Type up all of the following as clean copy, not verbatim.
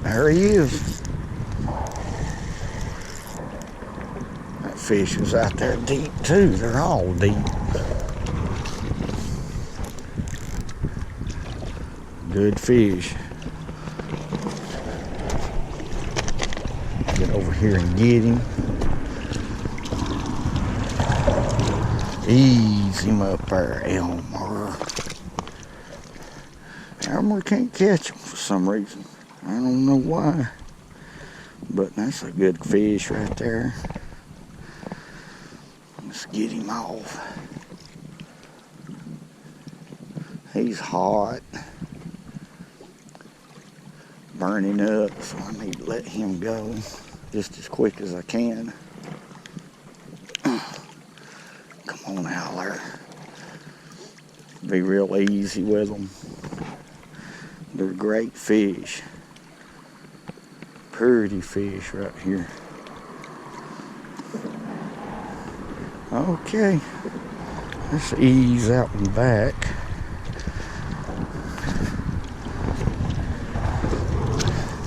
There he is. That fish is out there deep too. They're all deep. Good fish. Get over here and get him. Ease him up there, Elmo. Elmo can't catch him for some reason. I don't know why. But that's a good fish right there. Let's get him off. He's hot. Burning up, so I need to let him go just as quick as I can. Come on out there. Be real easy with them. They're great fish. Pretty fish right here. Okay, let's ease out and back.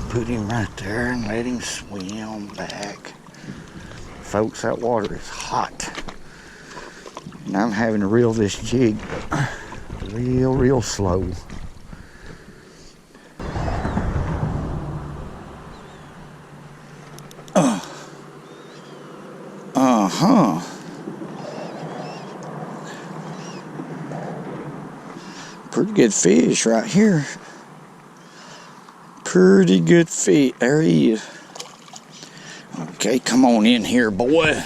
Put him right there and let him swim back. Folks, that water is hot. And I'm having to reel this jig real slow. Uh-huh. Pretty good fish right here. Pretty good fish. There he is. Okay, come on in here, boy.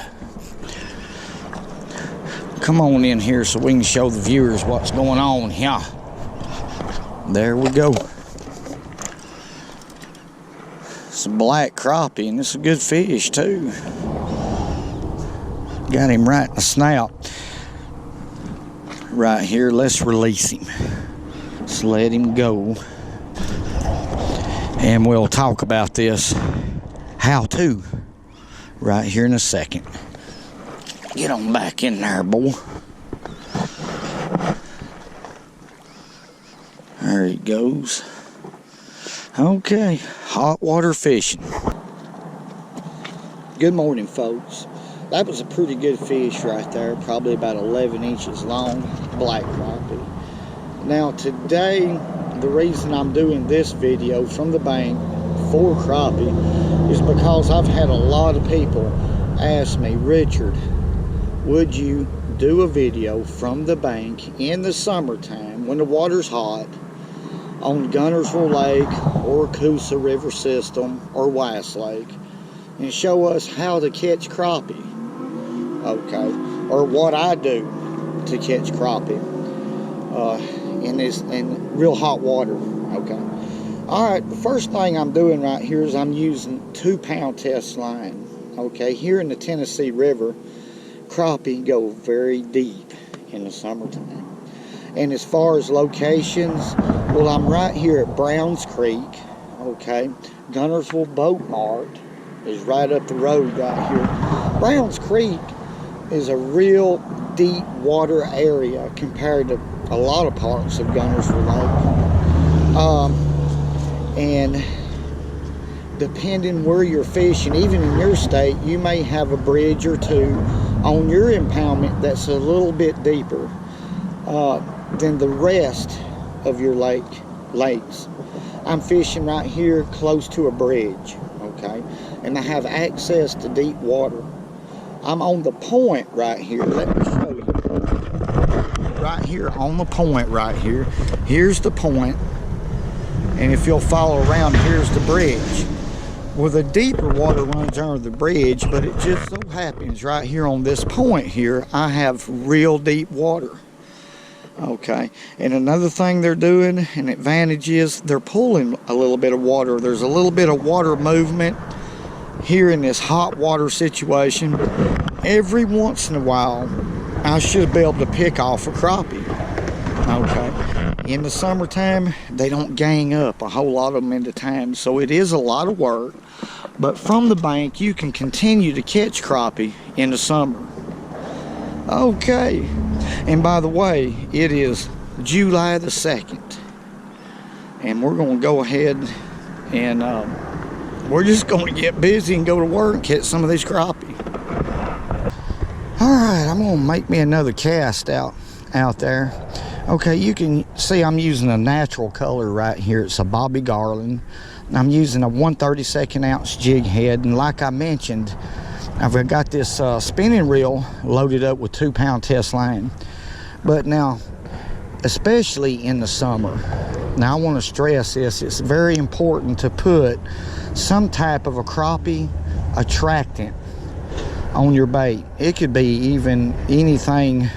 Come on in here so we can show the viewers what's going on here. There we go. Some black crappie, and it's a good fish too. Got him right in the snout. Right here, let's release him. Let's let him go. And we'll talk about this how to right here in a second. Get on back in there, boy. There he goes. Okay, hot water fishing. Good morning, folks. That was a pretty good fish right there, probably about 11 inches long, black crappie. Now today, the reason I'm doing this video from the bank for crappie is because I've had a lot of people ask me, Richard, would you do a video from the bank in the summertime when the water's hot on Guntersville Lake or Coosa River System or Weiss Lake and show us how to catch crappie, okay, or what I do to catch crappie in real hot water, okay. All right, the first thing I'm doing right here is I'm using 2-pound test line, okay. Here in the Tennessee River, crappie go very deep in the summertime. And as far as locations, well, I'm right here at Browns Creek, okay. Guntersville Boat Mart is right up the road right here. Browns Creek is a real deep water area compared to a lot of parts of Guntersville Lake. And depending where you're fishing, even in your state, you may have a bridge or two on your impoundment that's a little bit deeper than the rest of your lakes. I'm fishing right here close to a bridge, okay, and I have access to deep water. I'm on the point right here. Let me show you. Right here on the point right here. Here's the point, and if you'll follow around, here's the bridge. Well, the deeper water runs under the bridge, but it just so happens right here on this point here, I have real deep water. Okay, and another thing they're doing, an advantage is they're pulling a little bit of water. There's a little bit of water movement here in this hot water situation. Every once in a while, I should be able to pick off a crappie. Okay, in the summertime, they don't gang up a whole lot of them at a time, so it is a lot of work. But from the bank, you can continue to catch crappie in the summer. Okay, and by the way, it is July the 2nd, and we're going to go ahead and we're just going to get busy and go to work and catch some of these crappie. All right, I'm going to make me another cast out there. Okay, you can see I'm using a natural color right here. It's a Bobby Garland. I'm using a 1/32 ounce jig head, and like I mentioned, I've got this spinning reel loaded up with 2-pound test line. But now, especially in the summer, now I want to stress this, it's very important to put some type of a crappie attractant on your bait. It could be even anything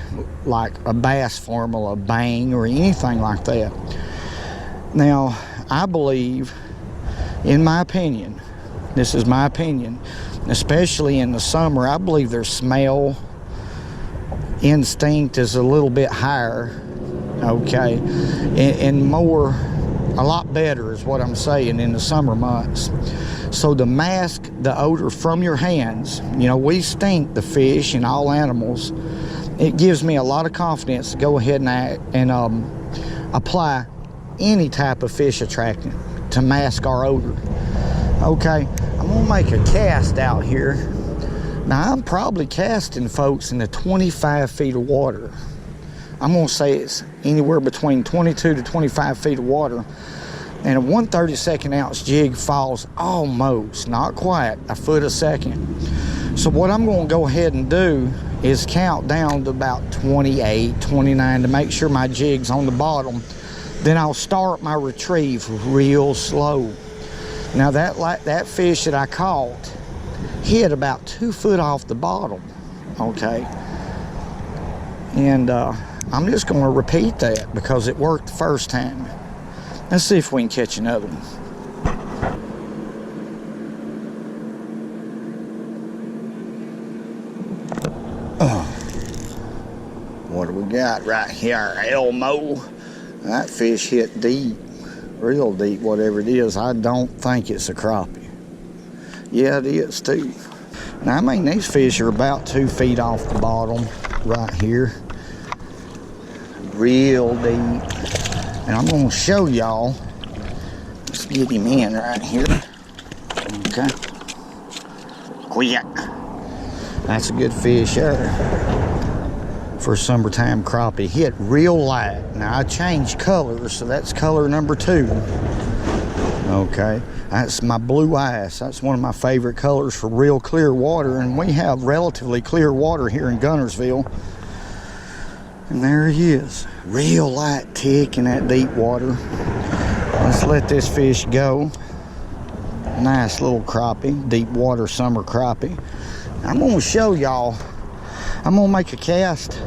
like a Bass Formula, Bang, or anything like that. Now, I believe, in my opinion, this is my opinion, especially in the summer, I believe their smell instinct is a little bit higher, okay, and more, a lot better is what I'm saying in the summer months. So to mask the odor from your hands, you know, we stink the fish and all animals. It gives me a lot of confidence to go ahead and apply any type of fish attractant to mask our odor. Okay, I'm gonna make a cast out here. Now I'm probably casting, folks, in the 25 feet of water. I'm gonna say it's anywhere between 22 to 25 feet of water. And a 1/32 ounce jig falls almost, not quite, a foot a second. So what I'm gonna go ahead and do is count down to about 28, 29 to make sure my jig's on the bottom. Then I'll start my retrieve real slow. Now that fish that I caught hit about 2 foot off the bottom, okay? And I'm just gonna repeat that because it worked the first time. Let's see if we can catch another one. What do we got right here? Elmo. That fish hit deep, real deep, whatever it is. I don't think it's a crappie. Yeah, it is too. Now, I mean, these fish are about 2 feet off the bottom right here. Real deep. And I'm gonna show y'all. Let's get him in right here. Okay. Quick. That's a good fish there. For summertime crappie. Hit real light. Now I changed colors, so that's color number 2. Okay. That's my blue ice. That's one of my favorite colors for real clear water. And we have relatively clear water here in Guntersville. And there he is, real light tick in that deep water. Let's let this fish go. Nice little crappie, deep water summer crappie. I'm gonna show y'all, I'm gonna make a cast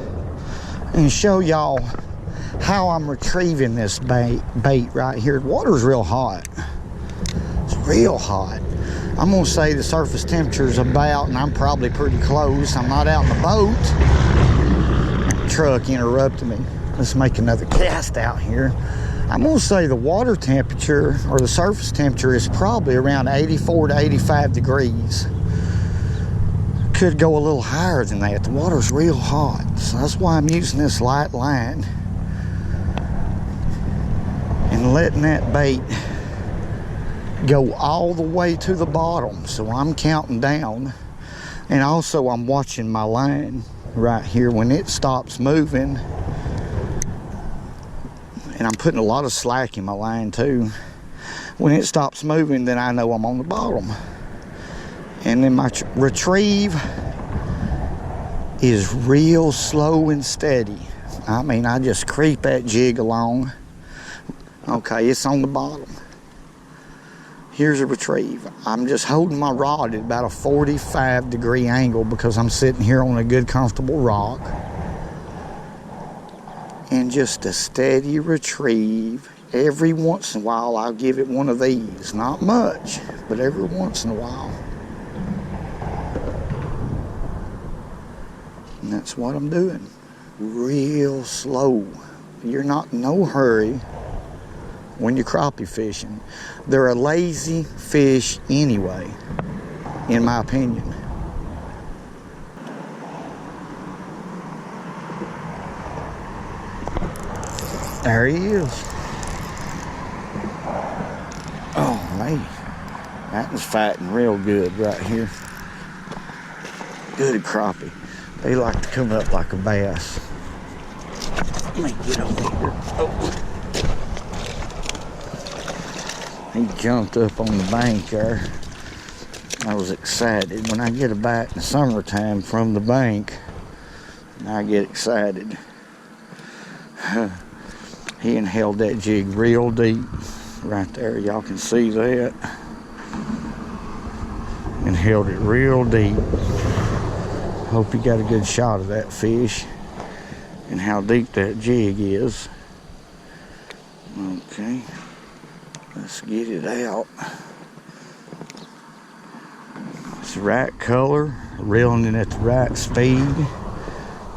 and show y'all how I'm retrieving this bait right here. The water's real hot, it's real hot. I'm gonna say the surface temperature is about, and I'm probably pretty close, I'm not out in the boat. Truck interrupted me. Let's make another cast out here. I'm gonna say the water temperature or the surface temperature is probably around 84 to 85 degrees. Could go a little higher than that. The water's real hot, so that's why I'm using this light line and letting that bait go all the way to the bottom. So I'm counting down, and also I'm watching my line right here. When it stops moving, and I'm putting a lot of slack in my line too, when it stops moving, then I know I'm on the bottom. And then my retrieve is real slow and steady. I mean, I just creep that jig along. Okay, it's on the bottom. Here's a retrieve. I'm just holding my rod at about a 45-degree angle because I'm sitting here on a good, comfortable rock. And just a steady retrieve. Every once in a while, I'll give it one of these. Not much, but every once in a while. And that's what I'm doing. Real slow. You're not in no hurry when you're crappie fishing. They're a lazy fish anyway, in my opinion. There he is. Oh, man. That was fighting real good right here. Good crappie. They like to come up like a bass. Let me get over here. Oh. He jumped up on the bank there. I was excited. When I get a bite in the summertime from the bank, I get excited. He held that jig real deep right there. Y'all can see that. And held it real deep. Hope you got a good shot of that fish and how deep that jig is. Okay, let's get it out. It's the right color, reeling it at the right speed,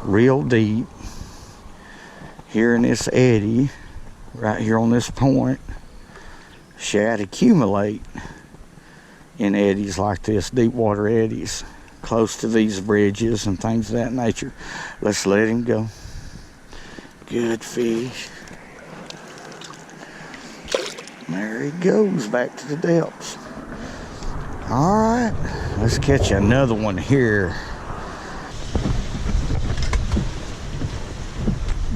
real deep. Here in this eddy, right here on this point, shad accumulate in eddies like this, deep water eddies, close to these bridges and things of that nature. Let's let him go. Good fish. There he goes, back to the depths. All right, let's catch another one here.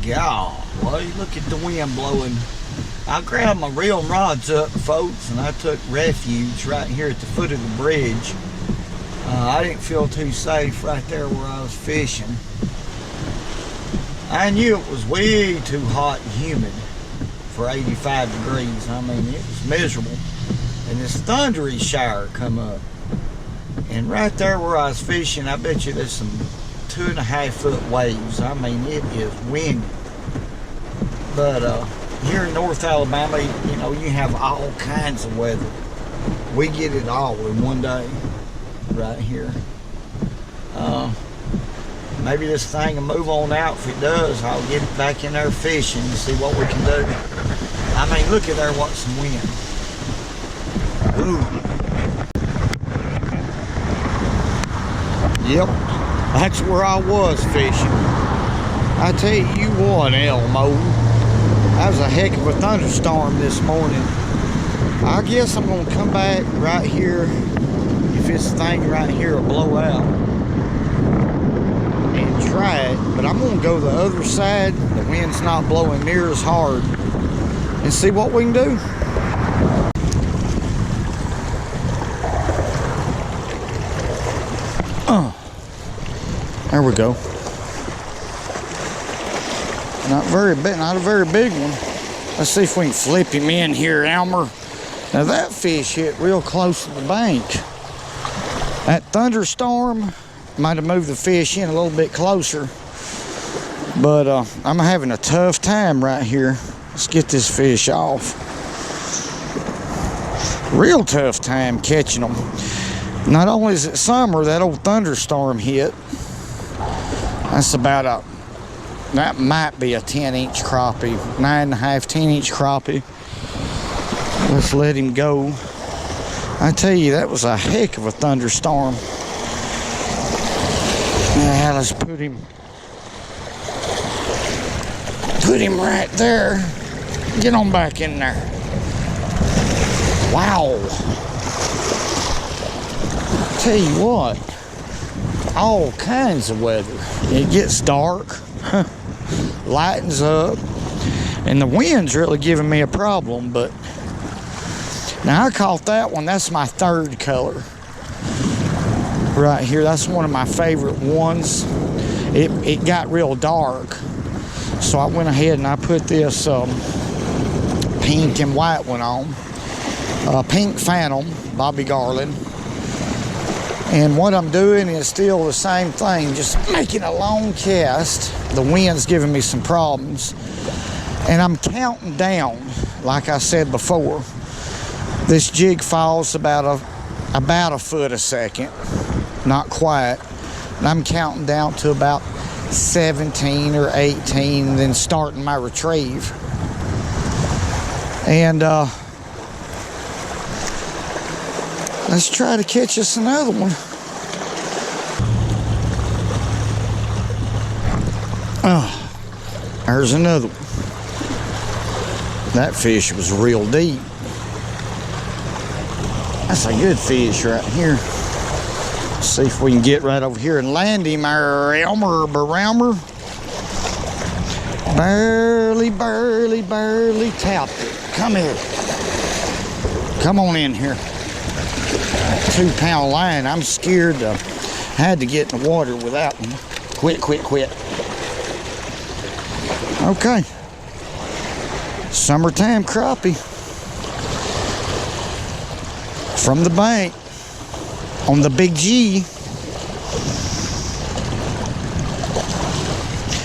Golly, look at the wind blowing. I grabbed my reel and rods up, folks, and I took refuge right here at the foot of the bridge. I didn't feel too safe right there where I was fishing. I knew it was way too hot and humid for 85 degrees. I mean, it was miserable. And this thundery shower come up. And right there where I was fishing, I bet you there's some 2.5 foot waves. I mean, it is windy. But here in North Alabama, you know, you have all kinds of weather. We get it all in one day right here. Maybe this thing will move on out. If it does, I'll get it back in there fishing and see what we can do. I mean, look at there, what's some wind. Ooh. Yep, that's where I was fishing. I tell you what, Elmo, that was a heck of a thunderstorm this morning. I guess I'm gonna come back right here if this thing right here will blow out and try it, but I'm gonna go the other side. The wind's not blowing near as hard, and see what we can do. There we go. Not a very big one. Let's see if we can flip him in here, Elmer. Now that fish hit real close to the bank. That thunderstorm might have moved the fish in a little bit closer, but I'm having a tough time right here. Let's get this fish off. Real tough time catching them. Not only is it summer, that old thunderstorm hit. That might be a 10-inch crappie, 9.5, 10-inch crappie. Let's let him go. I tell you, that was a heck of a thunderstorm. Now let's put him right there. Get on back in there. Wow. Tell you what, all kinds of weather. It gets dark, lightens up, and the wind's really giving me a problem. But now I caught that one. That's my third color right here. That's one of my favorite ones. It got real dark, so I went ahead and I put this pink and white one on. Pink Phantom, Bobby Garland. And what I'm doing is still the same thing, just making a long cast. The wind's giving me some problems. And I'm counting down, like I said before. This jig falls about a foot a second, not quite. And I'm counting down to about 17 or 18, and then starting my retrieve. And let's try to catch us another one. Oh, there's another one. That fish was real deep. That's a good fish right here. Let's see if we can get right over here and land him, our Elmer Baroumer. Barely tapped it. Come here. Come on in here. 2-pound line. I'm scared to had to get in the water without one. Quit. Okay. Summertime crappie. From the bank. On the Big G.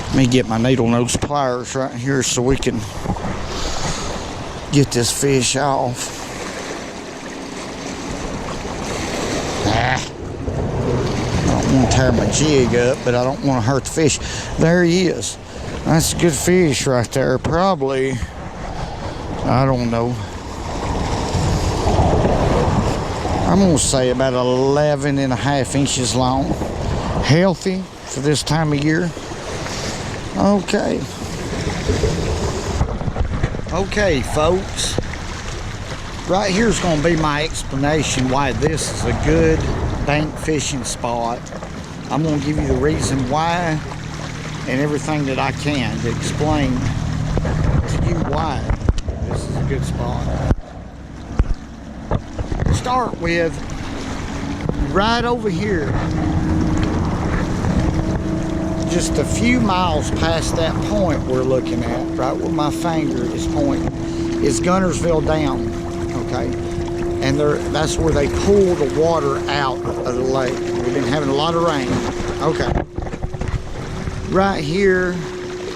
Let me get my needle nose pliers right here so we can get this fish off. I don't want to tear my jig up, but I don't want to hurt the fish. There he is. That's a good fish right there. Probably, I don't know. I'm going to say about 11.5 inches long. Healthy for this time of year. Okay. Okay, folks. Right here's going to be my explanation why this is a good bank fishing spot. I'm going to give you the reason why and everything that I can to explain to you why this is a good spot. Start with right over here, just a few miles past that point we're looking at, right where my finger is pointing, is Guntersville Dam, okay? And that's where they pull the water out of the lake. We've been having a lot of rain. Okay. Right here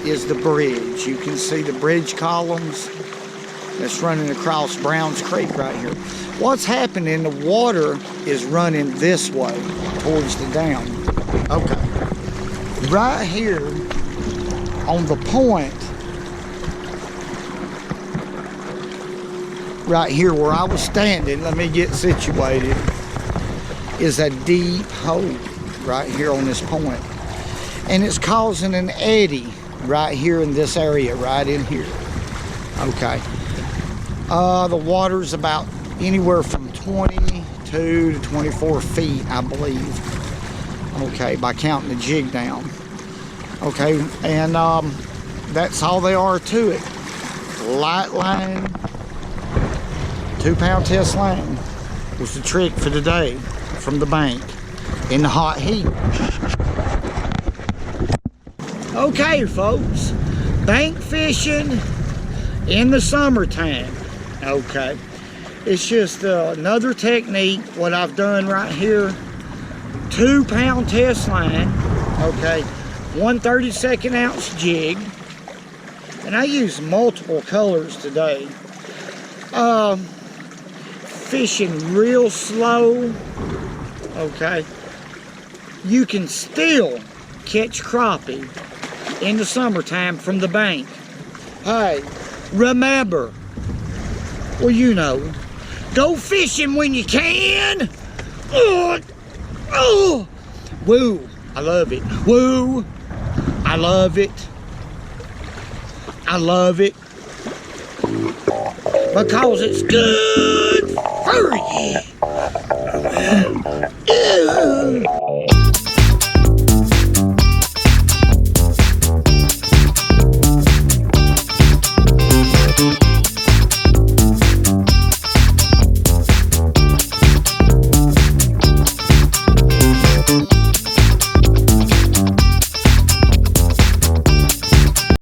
is the bridge. You can see the bridge columns that's running across Browns Creek right here. What's happening, the water is running this way towards the dam. Okay. Right here on the point, right here where I was standing, let me get situated, is a deep hole right here on this point. And it's causing an eddy right here in this area, right in here. Okay. The water's about anywhere from 22 to 24 feet, I believe. Okay, by counting the jig down. Okay, and that's all there are to it. Light line, 2-pound test line was the trick for today from the bank in the hot heat. Okay, folks, bank fishing in the summertime. Okay, it's just another technique. What I've done right here, 2-pound test line. Okay, 1/32 ounce jig, and I use multiple colors today. Fishing real slow. Okay, you can still catch crappie in the summertime from the bank. Hey, remember, well, you know, go fishing when you can. Woo, I love it. Woo, I love it. I love it because it's good for you.